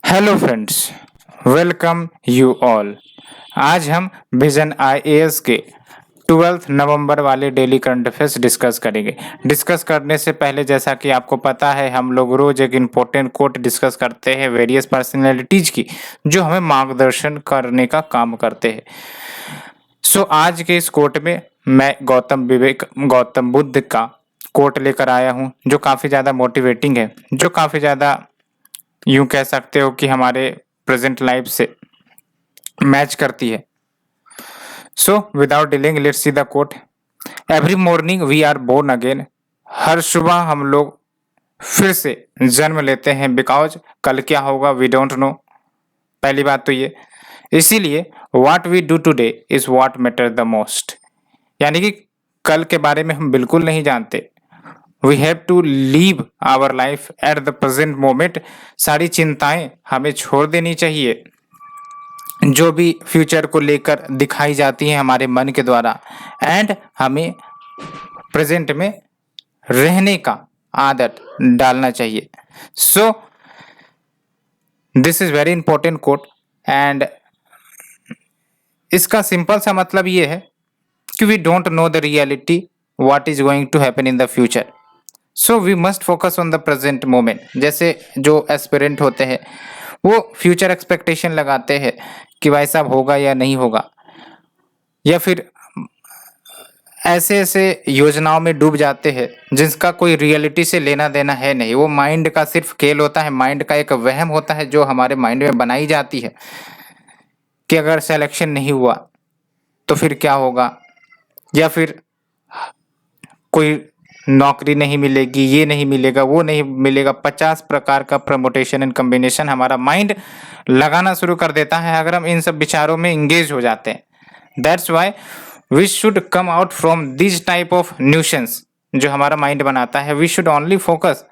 Hello friends, welcome you all. आज हम vision IAS के 12 नवंबर वाले डेली करंट अफेयर्स डिस्कस करेंगे। डिस्कस करने से पहले, जैसा कि आपको पता है, हम लोग रोज एक इम्पोर्टेंट कोट डिस्कस करते हैं वेरियस पर्सनैलिटीज की, जो हमें मार्गदर्शन करने का काम करते हैं। सो आज के इस कोट में मैं गौतम बुद्ध का कोट लेकर आया हूँ, जो काफ़ी ज़्यादा मोटिवेटिंग है, जो काफ़ी ज़्यादा यूं कह सकते हो कि हमारे प्रेजेंट लाइफ से मैच करती है। So without delaying let's see the quote. Every morning we are born again. हर सुबह हम लोग फिर से जन्म लेते हैं, बिकॉज कल क्या होगा वी डोंट नो। पहली बात तो ये, इसीलिए what we do today is what matter the most, यानी कि कल के बारे में हम बिल्कुल नहीं जानते। We have to live our life at the present moment. सारी चिंताएं हमें छोड़ देनी चाहिए, जो भी फ्यूचर को लेकर दिखाई जाती हैं हमारे मन के द्वारा, एंड हमें प्रेजेंट में रहने का आदत डालना चाहिए। So this is very important quote, and इसका सिंपल सा मतलब ये है कि we don't know the reality what is going to happen in the future, so we must focus on the present moment. जैसे जो एस्पिरेंट होते हैं वो फ्यूचर एक्सपेक्टेशन लगाते हैं कि भाई साहब होगा या नहीं होगा, या फिर ऐसे ऐसे योजनाओं में डूब जाते हैं जिसका कोई रियलिटी से लेना देना है नहीं। वो माइंड का सिर्फ खेल होता है, माइंड का एक वहम होता है जो हमारे माइंड में बनाई जाती है कि अगर सिलेक्शन नहीं हुआ तो फिर क्या होगा, या फिर कोई नौकरी नहीं मिलेगी, ये नहीं मिलेगा, वो नहीं मिलेगा। 50 प्रकार का प्रमोटेशन एंड कॉम्बिनेशन हमारा माइंड लगाना शुरू कर देता है अगर हम इन सब विचारों में इंगेज हो जाते हैं। That's why we should come out from this type of notions जो हमारा माइंड बनाता है। वी शुड ओनली फोकस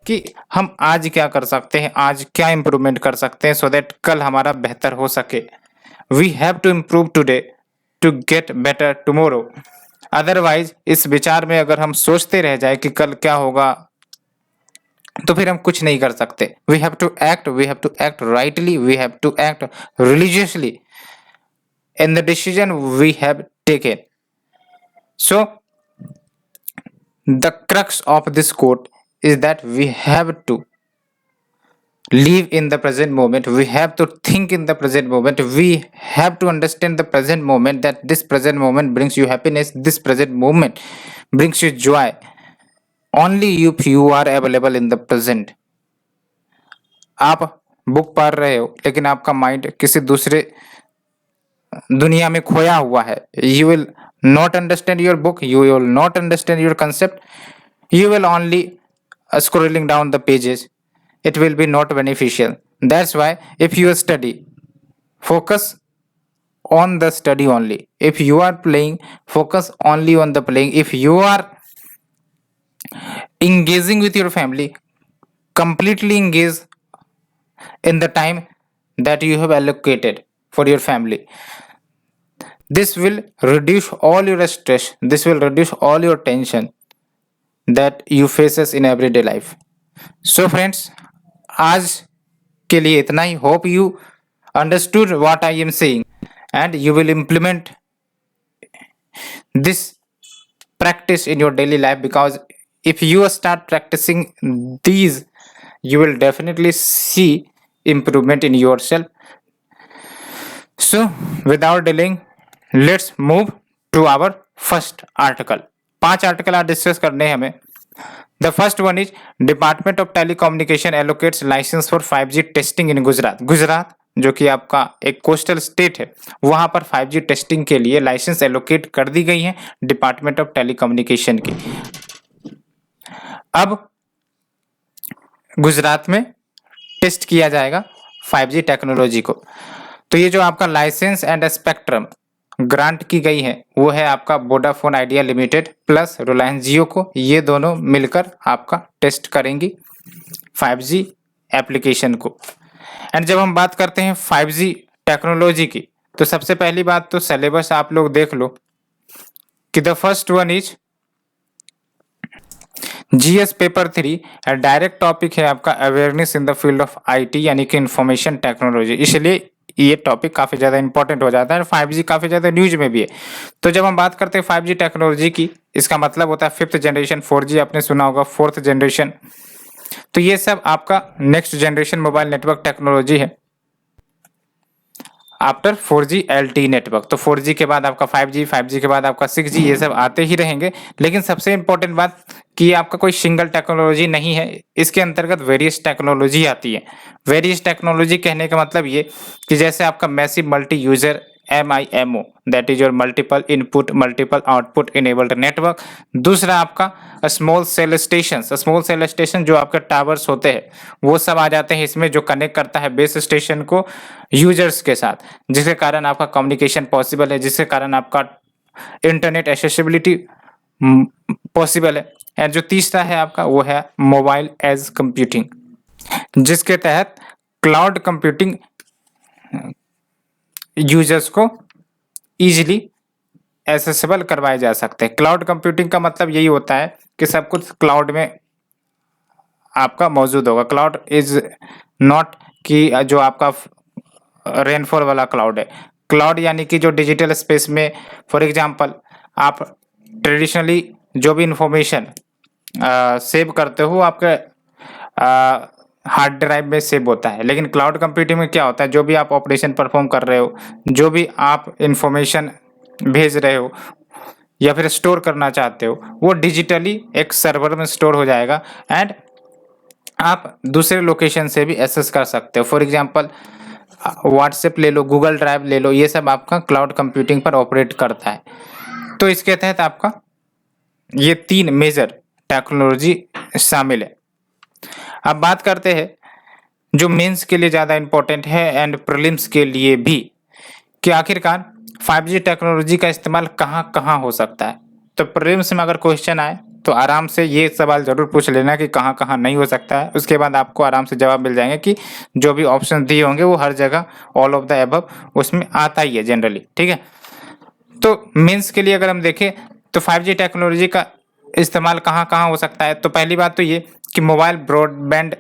कि हम आज क्या कर सकते हैं, आज क्या इंप्रूवमेंट कर सकते हैं, सो दैट कल हमारा बेहतर हो सके। We have to improve today to get better tomorrow. Otherwise इस विचार में अगर हम सोचते रह जाए कि कल क्या होगा, तो फिर हम कुछ नहीं कर सकते। We have to act rightly, we have to act religiously in the decision we have taken. So the crux of this quote is that we have to live in the present moment, we have to think in the present moment, we have to understand the present moment, that this present moment brings you happiness, this present moment brings you joy only if you are available in the present. आप book पढ़ रहे हो लेकिन आपका mind किसी दूसरे दुनिया में खोया हुआ है, you will not understand your book, you will not understand your concept, you will only scrolling down the pages, it will be not beneficial. That's why if you study, focus on the study only. If you are playing, focus only on the playing. If you are engaging with your family, completely engage in the time that you have allocated for your family. This will reduce all your stress, this will reduce all your tension that you faces in everyday life. So friends, आज के लिए इतना ही। Hope you understood what I am saying and you will implement this practice in your daily life, because if you start practicing these, you will definitely see improvement in yourself. So without delaying, let's move to our first article. 5 article आज discuss करने हैं हमें। The first one is department of telecommunication allocates licence for 5G testing in Gujarat. Gujarat जो कि आपका एक coastal state है, वहां पर 5G टेस्टिंग के लिए लाइसेंस एलोकेट कर दी गई है डिपार्टमेंट ऑफ टेलीकम्युनिकेशन की। अब गुजरात में टेस्ट किया जाएगा 5G टेक्नोलॉजी को। तो ये जो आपका लाइसेंस एंड स्पेक्ट्रम ग्रांट की गई है वो है आपका Vodafone Idea limited plus Reliance Jio को, ये दोनों मिलकर आपका टेस्ट करेंगी 5G एप्लीकेशन को। एंड जब हम बात करते हैं 5G टेक्नोलॉजी की, तो सबसे पहली बात तो सिलेबस आप लोग देख लो कि the first one is GS paper 3 direct topic है आपका awareness in the field of IT यानी कि इंफॉर्मेशन टेक्नोलॉजी, इसलिए ये टॉपिक काफी ज्यादा इंपॉर्टेंट हो जाता है। 5G काफी ज्यादा न्यूज में भी है। तो जब हम बात करते हैं 5G टेक्नोलॉजी की, इसका मतलब होता है फिफ्थ जनरेशन। 4G आपने सुना होगा, फोर्थ जनरेशन। तो ये सब आपका next generation mobile network technology है आफ्टर 4G LTE नेटवर्क। तो 4G के बाद आपका 5G, 5G के बाद आपका 6G, ये सब आते ही रहेंगे। लेकिन सबसे इंपॉर्टेंट बात कि ये आपका कोई सिंगल टेक्नोलॉजी नहीं है, इसके अंतर्गत वेरियस टेक्नोलॉजी आती है। वेरियस टेक्नोलॉजी कहने का मतलब ये कि जैसे आपका massive multi user MIMO, that is your multiple input multiple output enabled network. दूसरा आपका small cell station. Small cell station जो आपके टावर्स होते हैं वो सब आ जाते हैं इसमें, जो कनेक्ट करता है बेस स्टेशन को यूजर्स के साथ, जिसके कारण आपका कम्युनिकेशन पॉसिबल है, जिसके कारण आपका इंटरनेट एक्सेसिबिलिटी पॉसिबल है। और जो तीसरा है आपका वो है मोबाइल एज कंप्यूटिंग, जिसके तहत क्लाउड कंप्यूटिंग यूजर्स को इजीली एक्सेसिबल करवाए जा सकते हैं। क्लाउड कंप्यूटिंग का मतलब यही होता है कि सब कुछ क्लाउड में आपका मौजूद होगा। क्लाउड इज नॉट कि जो आपका रेनफॉल वाला क्लाउड है। क्लाउड यानी कि जो डिजिटल स्पेस में, फॉर एग्जांपल आप ट्रेडिशनली जो भी इंफॉर्मेशन सेव करते हो आपके हार्ड ड्राइव में सेव होता है, लेकिन क्लाउड कंप्यूटिंग में क्या होता है, जो भी आप ऑपरेशन परफॉर्म कर रहे हो, जो भी आप इंफॉर्मेशन भेज रहे हो या फिर स्टोर करना चाहते हो, वो डिजिटली एक सर्वर में स्टोर हो जाएगा एंड आप दूसरे लोकेशन से भी एक्सेस कर सकते हो। फॉर एग्जांपल व्हाट्सएप ले लो, गूगल ड्राइव ले लो, ये सब आपका क्लाउड कंप्यूटिंग पर ऑपरेट करता है। तो इसके तहत आपका ये 3 मेजर टेक्नोलॉजी शामिल है। अब बात करते हैं जो मेंस के लिए ज़्यादा इंपॉर्टेंट है एंड प्रीलिम्स के लिए भी, कि आखिरकार 5G टेक्नोलॉजी का इस्तेमाल कहाँ कहाँ हो सकता है। तो प्रीलिम्स में अगर क्वेश्चन आए तो आराम से ये सवाल जरूर पूछ लेना कि कहाँ कहाँ नहीं हो सकता है। उसके बाद आपको आराम से जवाब मिल जाएंगे कि जो भी ऑप्शन दिए होंगे वो हर जगह ऑल ऑफ द एबव उसमें आता ही है जनरली, ठीक है। तो मेंस के लिए अगर हम देखें तो 5G टेक्नोलॉजी का इस्तेमाल कहाँ कहाँ हो सकता है। तो पहली बात तो ये कि मोबाइल ब्रॉडबैंड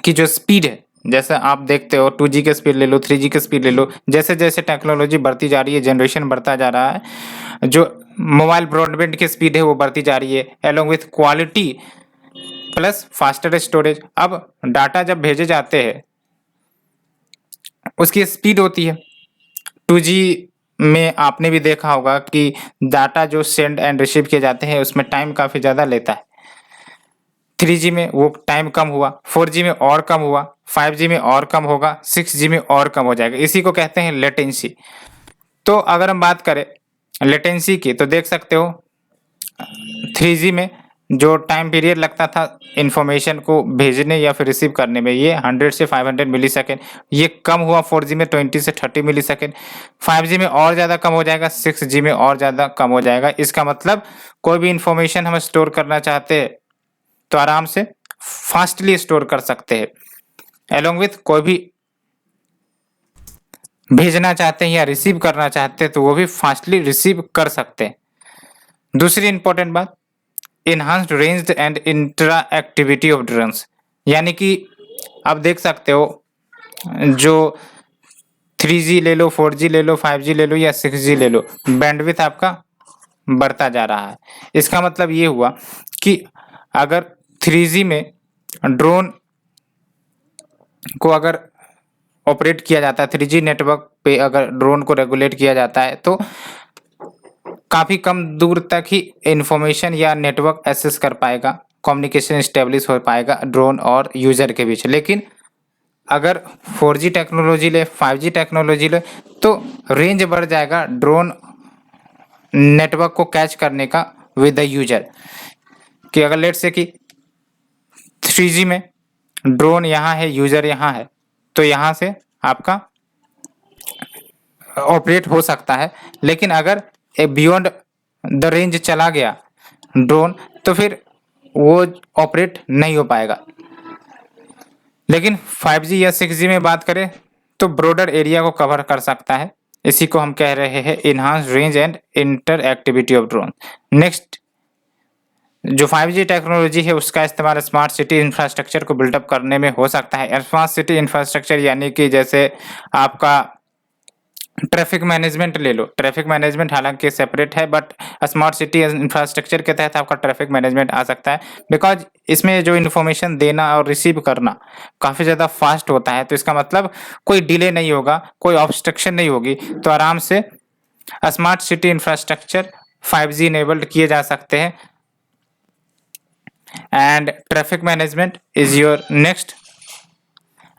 की जो स्पीड है, जैसे आप देखते हो 2G की स्पीड ले लो, 3G की स्पीड ले लो, जैसे जैसे टेक्नोलॉजी बढ़ती जा रही है, जनरेशन बढ़ता जा रहा है, जो मोबाइल ब्रॉडबैंड की स्पीड है वो बढ़ती जा रही है along with quality plus faster storage. अब डाटा जब भेजे जाते हैं उसकी स्पीड होती है। 2G में आपने भी देखा होगा कि डाटा जो सेंड एंड रिसीव किए जाते हैं उसमें टाइम काफ़ी ज़्यादा लेता है। 3G में वो टाइम कम हुआ, 4G में और कम हुआ, 5G में और कम होगा, 6G में और कम हो जाएगा। इसी को कहते हैं लेटेंसी। तो अगर हम बात करें लेटेंसी की तो देख सकते हो 3G में जो टाइम पीरियड लगता था इंफॉर्मेशन को भेजने या फिर रिसीव करने में, ये 100 से 500 मिली सेकेंड, ये कम हुआ 4G में 20 से 30 मिली सेकेंड। 5G में और ज़्यादा कम हो जाएगा, 6G में और ज़्यादा कम हो जाएगा। इसका मतलब कोई भी इंफॉर्मेशन हम स्टोर करना चाहते हैं तो आराम से फास्टली स्टोर कर सकते हैं। एलोंग विथ कोई भी भेजना चाहते हैं या रिसीव करना चाहते हैं तो वो भी फास्टली रिसीव कर सकते हैं। दूसरी इंपॉर्टेंट बात, enhanced range and interactivity of drones, यानी कि आप देख सकते हो जो 3G ले लो, 4G ले लो, 5G ले लो या 6G ले लो, बैंडविड्थ आपका बढ़ता जा रहा है। इसका मतलब ये हुआ कि अगर 3G में ड्रोन को अगर ऑपरेट किया जाता है, 3G नेटवर्क पे अगर ड्रोन को रेगुलेट किया जाता है तो काफ़ी कम दूर तक ही इंफॉर्मेशन या नेटवर्क एक्सेस कर पाएगा, कम्युनिकेशन स्टेब्लिश हो पाएगा ड्रोन और यूजर के बीच। लेकिन अगर 4G टेक्नोलॉजी ले, 5G टेक्नोलॉजी ले तो रेंज बढ़ जाएगा ड्रोन नेटवर्क को कैच करने का विद द यूजर। कि अगर लेट से कि 3G में ड्रोन यहाँ है, यूजर यहाँ है, तो यहाँ से आपका ऑपरेट हो सकता है। लेकिन अगर बियॉन्ड द रेंज चला गया ड्रोन तो फिर वो ऑपरेट नहीं हो पाएगा। लेकिन 5G या 6G में बात करें तो ब्रॉडर एरिया को कवर कर सकता है। इसी को हम कह रहे हैं enhance range and interactivity of drone. Next जो 5G टेक्नोलॉजी है उसका इस्तेमाल स्मार्ट सिटी इंफ्रास्ट्रक्चर को बिल्डअप करने में हो सकता है। स्मार्ट सिटी इंफ्रास्ट्रक्चर यानी कि जैसे आपका ट्रैफिक मैनेजमेंट ले लो। ट्रैफिक मैनेजमेंट हालांकि सेपरेट है, बट स्मार्ट सिटी इंफ्रास्ट्रक्चर के तहत आपका ट्रैफिक मैनेजमेंट आ सकता है, बिकॉज इसमें जो इन्फॉर्मेशन देना और रिसीव करना काफ़ी ज़्यादा फास्ट होता है। तो इसका मतलब कोई डिले नहीं होगा, कोई ऑब्स्ट्रक्शन नहीं होगी, तो आराम से smart city infrastructure 5G enabled किए जा सकते हैं। And traffic management is your next.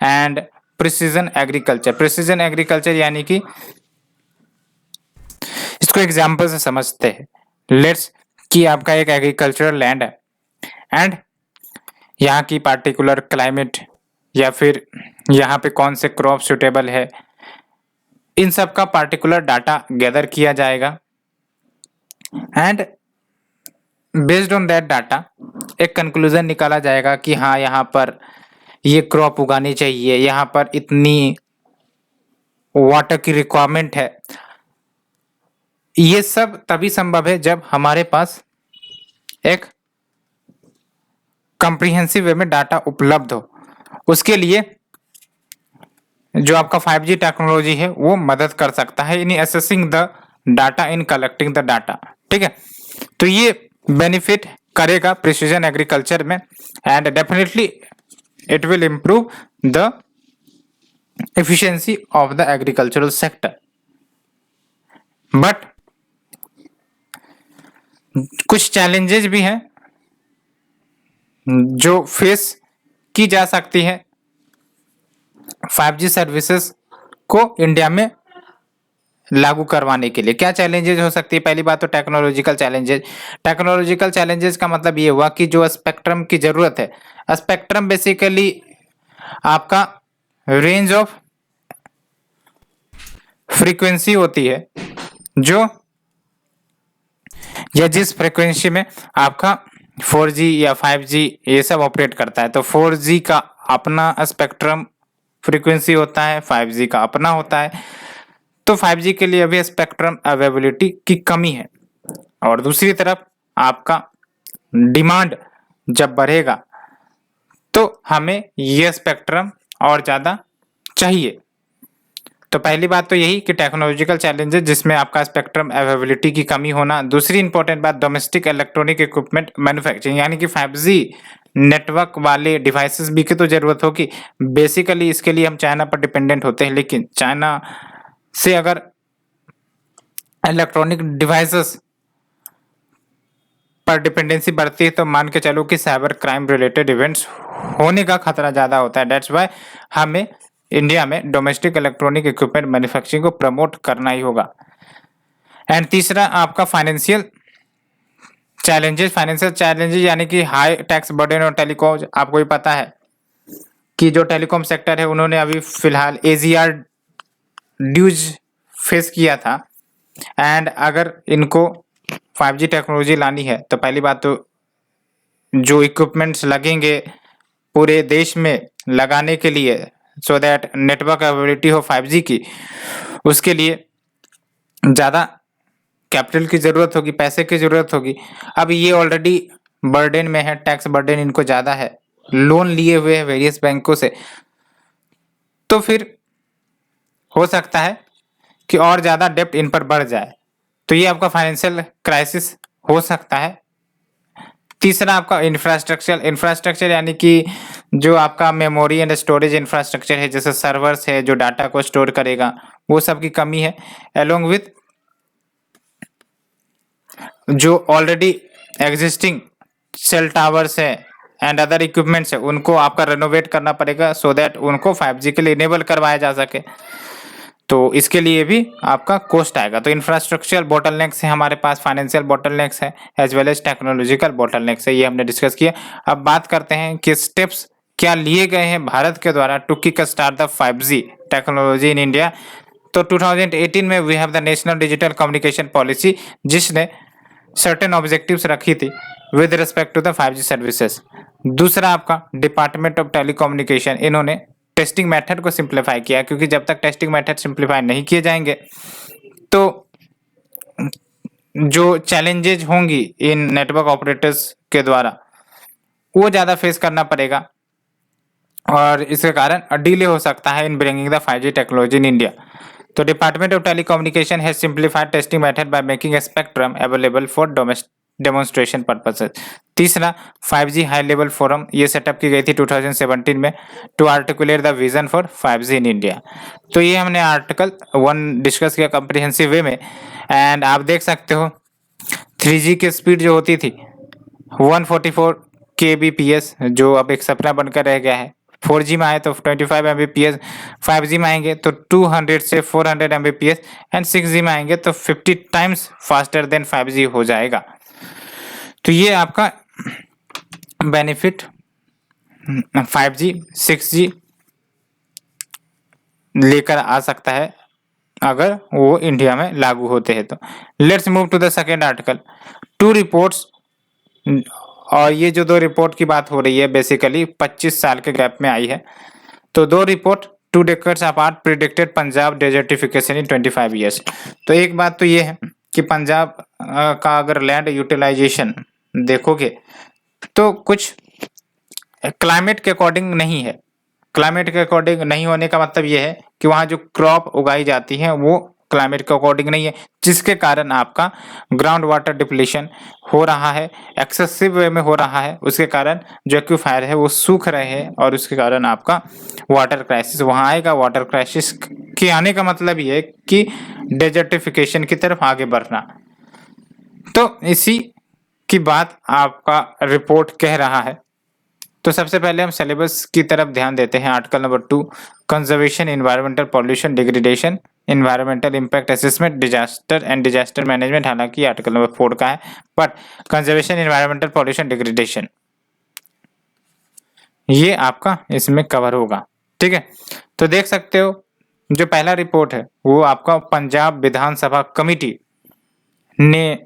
And precision agriculture. Precision agriculture यानी कि इसको एग्जाम्पल से समझते हैं। लेट्स कि आपका एक एग्रीकल्चरल लैंड है एंड यहाँ की पार्टिकुलर क्लाइमेट या फिर यहाँ पे कौन से क्रॉप सुटेबल है, इन सब का पार्टिकुलर डाटा गैदर किया जाएगा। And based on that data एक कंक्लूजन निकाला जाएगा कि हाँ यहाँ पर ये क्रॉप उगानी चाहिए, यहाँ पर इतनी वाटर की रिक्वायरमेंट है। ये सब तभी संभव है जब हमारे पास एक कॉम्प्रिहेंसिव वे में डाटा उपलब्ध हो। उसके लिए जो आपका 5G टेक्नोलॉजी है वो मदद कर सकता है इन assessing the data, in collecting the data. ठीक है, तो ये बेनिफिट करेगा प्रिसीजन एग्रीकल्चर में and definitely it will improve the efficiency of the agricultural sector. But कुछ चैलेंजेस भी हैं जो फेस की जा सकती है 5G सर्विसेज को इंडिया में लागू करवाने के लिए। क्या चैलेंजेस हो सकती है? पहली बात तो टेक्नोलॉजिकल चैलेंजेस। टेक्नोलॉजिकल चैलेंजेस का मतलब ये हुआ कि जो स्पेक्ट्रम की जरूरत है, स्पेक्ट्रम बेसिकली आपका रेंज ऑफ फ्रीक्वेंसी होती है जो या जिस फ्रीक्वेंसी में आपका 4G या 5G ये सब ऑपरेट करता है। तो 4G का अपना स्पेक्ट्रम फ्रीक्वेंसी होता है, 5G का अपना होता है। तो 5G के लिए अभी स्पेक्ट्रम अवेलेबिलिटी की कमी है। और दूसरी तरफ आपका डिमांड जब बढ़ेगा तो हमें यह स्पेक्ट्रम और ज़्यादा चाहिए। तो पहली बात तो यही कि टेक्नोलॉजिकल चैलेंजेस जिसमें आपका स्पेक्ट्रम अवेलेबिलिटी की कमी होना। दूसरी इंपॉर्टेंट बात डोमेस्टिक इलेक्ट्रॉनिक इक्विपमेंट मैन्युफैक्चरिंग, यानी कि 5G नेटवर्क वाले डिवाइसेस भी की तो जरूरत होगी। बेसिकली इसके लिए हम चाइना पर डिपेंडेंट होते हैं, लेकिन चाइना से अगर इलेक्ट्रॉनिक डिवाइसेस पर डिपेंडेंसी बढ़ती है तो मान के चलो कि साइबर क्राइम रिलेटेड इवेंट्स होने का खतरा ज़्यादा होता है। दैट्स वाई हमें इंडिया में डोमेस्टिक इलेक्ट्रॉनिक इक्विपमेंट मैन्युफैक्चरिंग को प्रमोट करना ही होगा। एंड तीसरा आपका फाइनेंशियल चैलेंजेस यानी कि हाई टैक्स बर्डन और टेलीकॉम। आपको भी पता है कि जो टेलीकॉम सेक्टर है उन्होंने अभी फिलहाल AGR ड्यूज फेस किया था। एंड अगर इनको 5G टेक्नोलॉजी लानी है तो पहली बात तो जो इक्विपमेंट्स लगेंगे पूरे देश में लगाने के लिए सो दैट नेटवर्क अवेलेबिलिटी हो 5G की, उसके लिए ज़्यादा कैपिटल की ज़रूरत होगी, पैसे की ज़रूरत होगी। अब ये ऑलरेडी बर्डन में है, टैक्स बर्डन इनको ज़्यादा है, लोन लिए हुए हैं वेरियस बैंकों से, तो फिर हो सकता है कि और ज़्यादा डेप्ट इन पर बढ़ जाए। तो ये आपका फाइनेंशियल क्राइसिस हो सकता है। तीसरा आपका इंफ्रास्ट्रक्चर यानी कि जो आपका मेमोरी एंड स्टोरेज इंफ्रास्ट्रक्चर है, जैसे सर्वर्स है जो डाटा को स्टोर करेगा, वो सब की कमी है। अलोंग विथ जो ऑलरेडी एग्जिस्टिंग सेल टावर्स है एंड अदर इक्विपमेंट्स है उनको आपका रेनोवेट करना पड़ेगा सो दैट उनको 5G के लिए इनेबल करवाया जा सके। तो इसके लिए भी आपका कॉस्ट आएगा। तो इंफ्रास्ट्रक्चरल बॉटलनेक्स है हमारे पास, फाइनेंशियल बॉटलनेक्स है, as well as technological bottlenecks है, ये हमने डिस्कस किया। अब बात करते हैं कि स्टेप्स क्या लिए गए हैं भारत के द्वारा to kick start the 5G technology in India. तो 2018 में we have the national digital communication policy, जिसने सर्टेन ऑब्जेक्टिव्स रखी थी with respect to the 5G services. दूसरा आपका डिपार्टमेंट ऑफ टेलीकम्युनिकेशन, इन्होंने टेस्टिंग मेथड को सिंप्लीफाई किया, क्योंकि जब तक टेस्टिंग मेथड सिंप्लीफाई नहीं किए जाएंगे तो जो चैलेंजेज होंगी इन नेटवर्क ऑपरेटर्स के द्वारा वो ज़्यादा फेस करना पड़ेगा और इसके कारण डिले हो सकता है in bringing the 5G technology in India. तो department of telecommunication has simplified testing method by making spectrum available for demonstration purposes. तीसरा 5G हाई लेवल फोरम ये सेटअप की गई थी 2017 में to articulate the vision for 5G in India. तो ये हमने आर्टिकल 1 डिस्कस किया कम्प्रिहेंसिव वे में एंड आप देख सकते हो 3G की स्पीड जो होती थी 144 kbps जो अब एक सपना बनकर रह गया है। 4G में आए तो 25 Mbps, 5G में आएंगे तो 200 से 400 Mbps एंड 6G में आएंगे तो 50 टाइम्स फास्टर देन 5G हो जाएगा। तो ये आपका बेनिफिट 5G 6G लेकर आ सकता है अगर वो इंडिया में लागू होते हैं तो। Let's move to the second article. 2 reports, और ये जो 2 रिपोर्ट की बात हो रही है बेसिकली 25 साल के गैप में आई है। तो 2 report 2 decades apart predicted Punjab desertification in 25 years. तो एक बात तो ये है कि पंजाब का अगर लैंड यूटिलाइजेशन देखोगे तो कुछ क्लाइमेट के अकॉर्डिंग नहीं है। क्लाइमेट के अकॉर्डिंग नहीं होने का मतलब ये है कि वहाँ जो क्रॉप उगाई जाती है वो क्लाइमेट के अकॉर्डिंग नहीं है, जिसके कारण आपका ग्राउंड वाटर डिप्लीशन हो रहा है, एक्सेसिव वे में हो रहा है। उसके कारण जो एक्वीफायर है वो सूख रहे हैं और उसके कारण आपका वाटर क्राइसिस वहाँ आएगा। वाटर क्राइसिस के आने का मतलब ये है कि डेजर्टिफिकेशन की तरफ आगे बढ़ना। तो इसी की बात आपका रिपोर्ट कह रहा है। तो सबसे पहले हम सिलेबस की तरफ ध्यान देते हैं। Article number 2 conservation, environmental pollution, degradation, environmental impact assessment, disaster and disaster management, हालांकि आर्टिकल नंबर 4 का है, but conservation, environmental pollution, degradation ये आपका इसमें कवर होगा। ठीक है, तो देख सकते हो जो पहला रिपोर्ट है वो आपका पंजाब विधानसभा कमिटी ने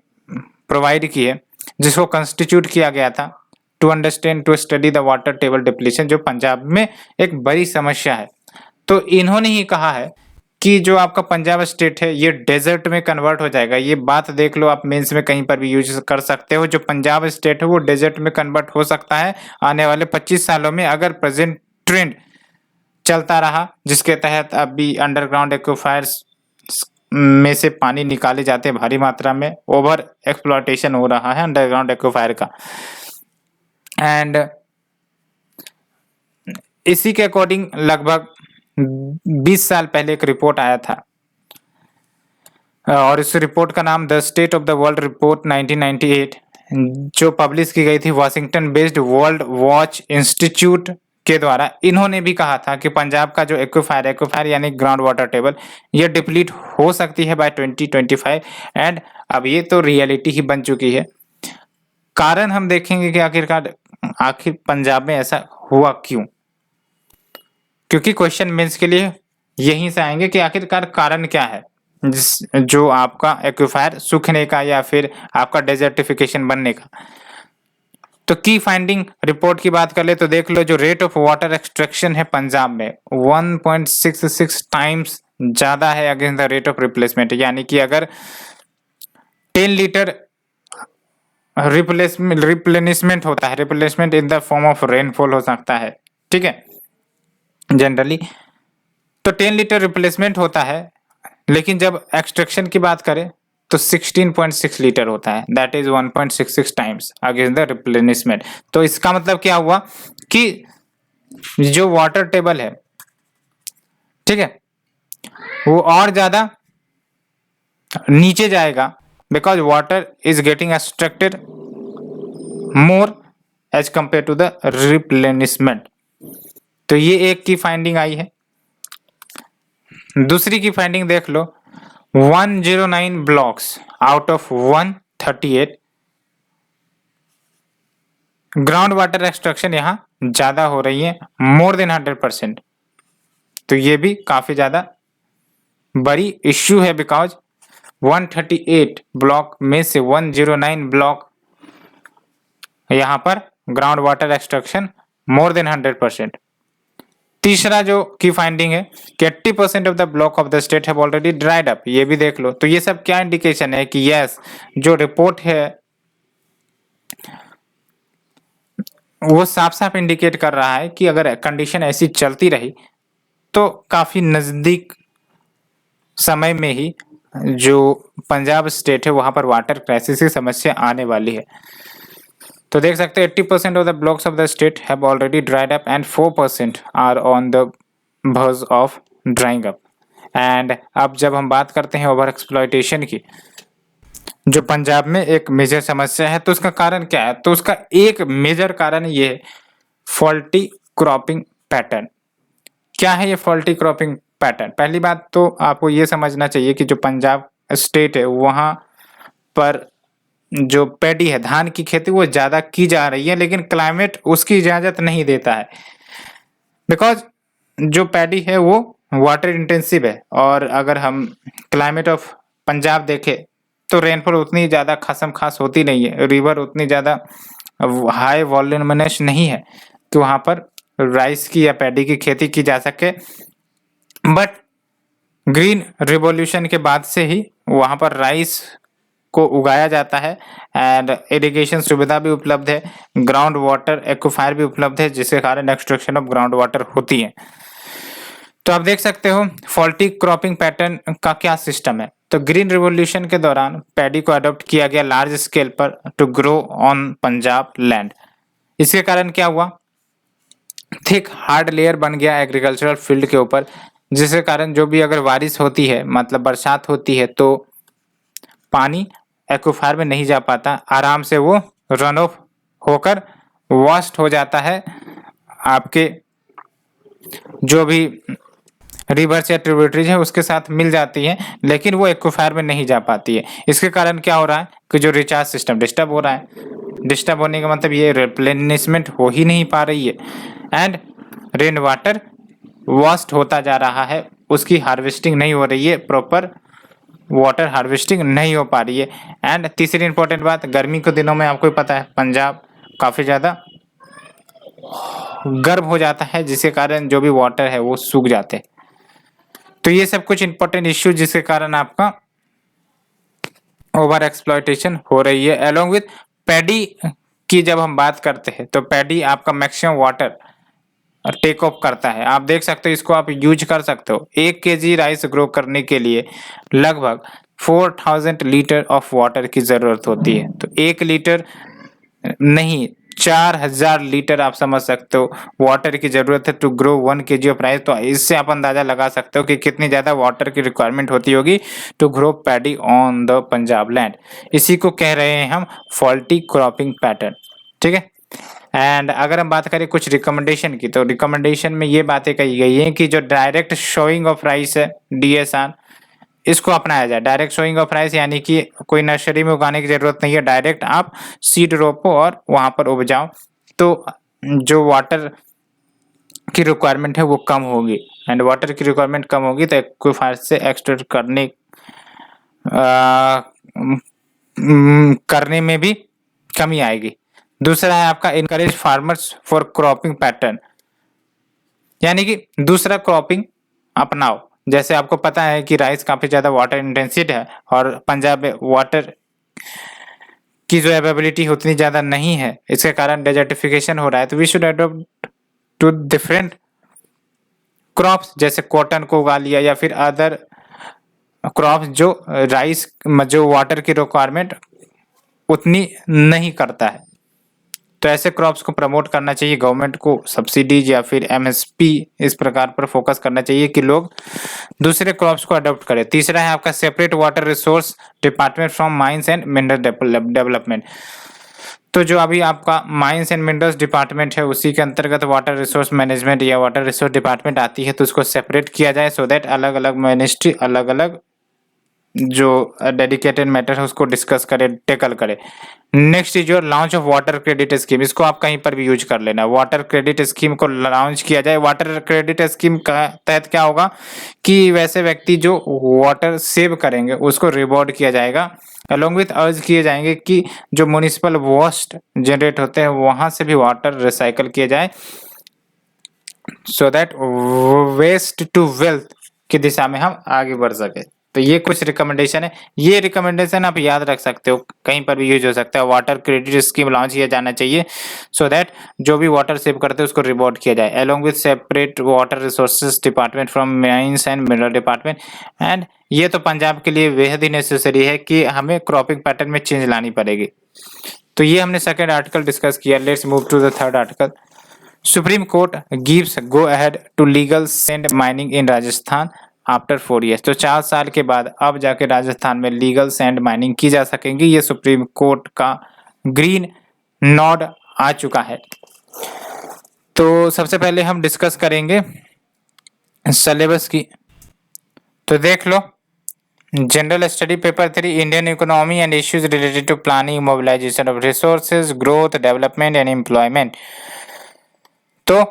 प्रोवाइड की है, जिसको कंस्टिट्यूट किया गया था to understand to study the water table depletion, जो पंजाब में एक बड़ी समस्या है। तो इन्होंने ही कहा है कि जो आपका पंजाब स्टेट है ये डेजर्ट में कन्वर्ट हो जाएगा। ये बात देख लो, आप मेंस में कहीं पर भी यूज कर सकते हो। जो पंजाब स्टेट है वो डेजर्ट में कन्वर्ट हो सकता है आने वाले 25 सालों में, अगर प्रेजेंट ट्रेंड चलता रहा, जिसके तहत अभी अंडरग्राउंड एक्वीफायर्स में से पानी निकाले जाते हैं भारी मात्रा में, ओवर एक्सप्लॉयटेशन हो रहा है अंडरग्राउंड एक्वीफायर का। एंड इसी के अकॉर्डिंग लगभग 20 साल पहले एक रिपोर्ट आया था और इस रिपोर्ट का नाम the state of the world report 1998, जो पब्लिश की गई थी Washington based world watch institute के द्वारा। इन्होंने भी कहा था कि पंजाब का जो एक्वीफायर यानी ग्राउंड वाटर टेबल ये डिप्लीट हो सकती है बाय 2025 एंड अब ये तो रियलिटी ही बन चुकी है। कारण हम देखेंगे कि आखिर पंजाब में ऐसा हुआ क्यों, क्योंकि क्वेश्चन मेंस के लिए यहीं से आएंगे कि आखिरकार कारण क्या है जो आपका एक्वीफायर सूखने का या फिर आपका डेजर्टिफिकेशन बनने का। तो की फाइंडिंग रिपोर्ट की बात कर ले तो देख लो, जो रेट ऑफ वाटर एक्सट्रैक्शन है पंजाब में 1.66 टाइम्स ज्यादा है against the rate of replacement. यानी कि अगर 10 लीटर रिप्लेनिशमेंट होता है, replacement in the form of rainfall हो सकता है, ठीक है, जनरली तो 10 लीटर रिप्लेसमेंट होता है, लेकिन जब एक्सट्रैक्शन की बात करें तो 16.6 लीटर होता है, that is 1.66 times against the replenishment. तो इसका मतलब क्या हुआ कि जो वाटर टेबल है, ठीक है, वो और ज्यादा नीचे जाएगा because water is getting extracted more as compare to the replenishment. तो ये एक की फाइंडिंग आई है। दूसरी की फाइंडिंग देख लो, 109 blocks out of 138 ground water extraction यहां ज्यादा हो रही है, मोर देन 100%। तो ये भी काफी ज्यादा बड़ी इश्यू है बिकॉज 138 ब्लॉक में से 109 ब्लॉक यहां पर ground water extraction more than 100%। तीसरा जो की फाइंडिंग है कि 80% of the block of the state have already dried up, ये भी देख लो। तो ये सब क्या इंडिकेशन है कि यस, जो रिपोर्ट है वो साफ साफ इंडिकेट कर रहा है कि अगर कंडीशन ऐसी चलती रही तो काफी नजदीक समय में ही जो पंजाब स्टेट है वहां पर वाटर क्राइसिस की समस्या आने वाली है। तो देख सकते हैं 80% of the blocks of the state have already dried up and 4% are on the verge of drying up. And अब जब हम बात करते हैं ओवर एक्सप्लॉयटेशन की, जो पंजाब में एक मेजर समस्या है, तो उसका कारण क्या है? तो उसका एक मेजर कारण ये है फॉल्टी क्रॉपिंग पैटर्न। क्या है ये फॉल्टी क्रॉपिंग पैटर्न? पहली बात तो आपको ये समझना चाहिए कि जो पंजाब स्टेट है वहां पर जो पैडी है, धान की खेती, वो ज्यादा की जा रही है, लेकिन क्लाइमेट उसकी इजाजत नहीं देता है। बिकॉज जो पैडी है वो वाटर इंटेंसिव है, और अगर हम क्लाइमेट ऑफ पंजाब देखें तो रेनफॉल उतनी ज्यादा खसम खास होती नहीं है, रिवर उतनी ज्यादा हाई वॉल्यूमिनस नहीं है कि वहां पर राइस की या पैडी की खेती की जा सके। बट ग्रीन रिवॉल्यूशन के बाद से ही वहां पर राइस को उगाया जाता है एंड इरिगेशन सुविधा भी उपलब्ध है, ग्राउंड वाटर एक्वाफायर भी उपलब्ध है, जिसके कारण एक्सट्रैक्शन ऑफ ग्राउंड वाटर होती है। तो आप देख सकते हो फॉल्टी क्रॉपिंग पैटर्न का क्या सिस्टम है। तो ग्रीन रिवॉल्यूशन के दौरान पैडी को अडॉप्ट किया गया लार्ज स्केल पर to grow on Punjab land. इसके कारण क्या हुआ? थिक हार्ड लेयर बन गया एग्रीकल्चरल फील्ड के ऊपर, जिसके कारण जो भी अगर बारिश होती है, मतलब बरसात होती है, तो पानी एक्वाफायर में नहीं जा पाता, आराम से वो रन ऑफ होकर वॉस्ट हो जाता है आपके जो भी रिवर्स या ट्रिब्यूटरीज है उसके साथ मिल जाती है, लेकिन वो एक्वाफायर में नहीं जा पाती है। इसके कारण क्या हो रहा है कि जो रिचार्ज सिस्टम डिस्टर्ब हो रहा है। डिस्टर्ब होने का मतलब ये रिप्लेनिशमेंट हो ही नहीं पा रही है एंड रेन वाटर वॉस्ट होता जा रहा है, उसकी हार्वेस्टिंग नहीं हो रही है, प्रॉपर वाटर हार्वेस्टिंग नहीं हो पा रही है। एंड तीसरी इंपॉर्टेंट बात, गर्मी के दिनों में आपको पता है पंजाब काफी ज्यादा गर्म हो जाता है, जिसके कारण जो भी वाटर है वो सूख जाते हैं। तो ये सब कुछ इंपॉर्टेंट इश्यू जिसके कारण आपका ओवर एक्सप्लॉयटेशन हो रही है। अलोंग विथ पैडी की जब हम बात करते हैं तो पैडी आपका मैक्सिमम वाटर टेक ऑफ करता है। आप देख सकते हो, इसको आप यूज कर सकते हो। 1 kg राइस ग्रो करने के लिए लगभग 4000 लीटर ऑफ वाटर की जरूरत होती है। तो 1 लीटर नहीं, 4000 लीटर आप समझ सकते हो वाटर की जरूरत है to grow 1 kg of rice. तो इससे आप अंदाजा लगा सकते हो कि कितनी ज्यादा वाटर की रिक्वायरमेंट होती होगी to grow paddy on the Punjab land. इसी को कह रहे हैं हम फॉल्टी क्रॉपिंग पैटर्न, ठीक है। एंड अगर हम बात करें कुछ रिकमेंडेशन की, तो रिकमेंडेशन में ये बातें कही गई हैं कि जो डायरेक्ट शोइंग ऑफ राइस है, DSR, इसको अपनाया जाए। डायरेक्ट शोइंग ऑफ राइस यानी कि कोई नर्सरी में उगाने की जरूरत नहीं है, डायरेक्ट आप सीड रोपो और वहां पर उपजाओ, तो जो वाटर की रिक्वायरमेंट है वो कम होगी। एंड वाटर की रिक्वायरमेंट कम होगी तो एक्वाफायर से एक्सट्रैक्ट करने में भी कमी आएगी। दूसरा है आपका encourage farmers for cropping pattern, यानी कि दूसरा क्रॉपिंग अपनाओ। जैसे आपको पता है कि राइस काफी ज्यादा वाटर इंटेंसिव है और पंजाब में वाटर की जो अवेलेबिलिटी उतनी ज्यादा नहीं है, इसके कारण डेजर्टिफिकेशन हो रहा है। तो we should adopt to different crops, जैसे कॉटन को उगा लिया या फिर अदर क्रॉप्स जो राइस जो वाटर की रिक्वायरमेंट उतनी नहीं करता है। तो ऐसे क्रॉप्स को प्रमोट करना चाहिए, गवर्नमेंट को सब्सिडीज या फिर MSP इस प्रकार पर फोकस करना चाहिए कि लोग दूसरे क्रॉप्स को अडॉप्ट करें। तीसरा है आपका separate water resource department from mines and mineral development. तो जो अभी आपका माइंस एंड मिनरल्स डिपार्टमेंट है उसी के अंतर्गत वाटर रिसोर्स मैनेजमेंट या वाटर रिसोर्स डिपार्टमेंट आती है, तो उसको सेपरेट किया जाए सो दैट अलग अलग मिनिस्ट्री अलग अलग जो डेडिकेटेड मैटर है उसको डिस्कस करे, टेकल करे। Next is your launch of water credit scheme, इसको आप कहीं पर भी यूज कर लेना। वाटर क्रेडिट स्कीम को लॉन्च किया जाए। वाटर क्रेडिट स्कीम का तहत क्या होगा कि वैसे व्यक्ति जो वाटर सेव करेंगे उसको रिवॉर्ड किया जाएगा, अलोंग विथ अर्ज किए जाएंगे कि जो म्युनिसिपल वेस्ट जनरेट होते हैं वहां से भी वाटर रिसाइकल किया जाए। So that waste to wealth की दिशा में हम आगे बढ़ सके। तो ये कुछ रिकमेंडेशन है, ये रिकमेंडेशन आप याद रख सकते हो, कहीं पर भी यूज हो सकता है। वाटर क्रेडिट स्कीम लॉन्च किया जाना चाहिए सो दैट जो भी वाटर सेव करते हैं उसको रिवॉर्ड किया जाए, along with separate water resources department from mines and mineral department. And ये तो पंजाब के लिए बेहद ही नेसेसरी है कि हमें क्रॉपिंग पैटर्न में चेंज लानी पड़ेगी। तो ये हमने सेकेंड आर्टिकल डिस्कस किया। Let's move to the third article. Supreme Court gives go ahead to legal sand mining in Rajasthan after 4 years। तो 4 साल के बाद अब जाके राजस्थान में लीगल सैंड माइनिंग की जा सकेंगी। ये सुप्रीम कोर्ट का ग्रीन नॉड आ चुका है। तो सबसे पहले हम डिस्कस करेंगे सिलेबस की। तो देख लो, general study paper 3 Indian economy and issues related to planning mobilisation of resources growth development and employment. तो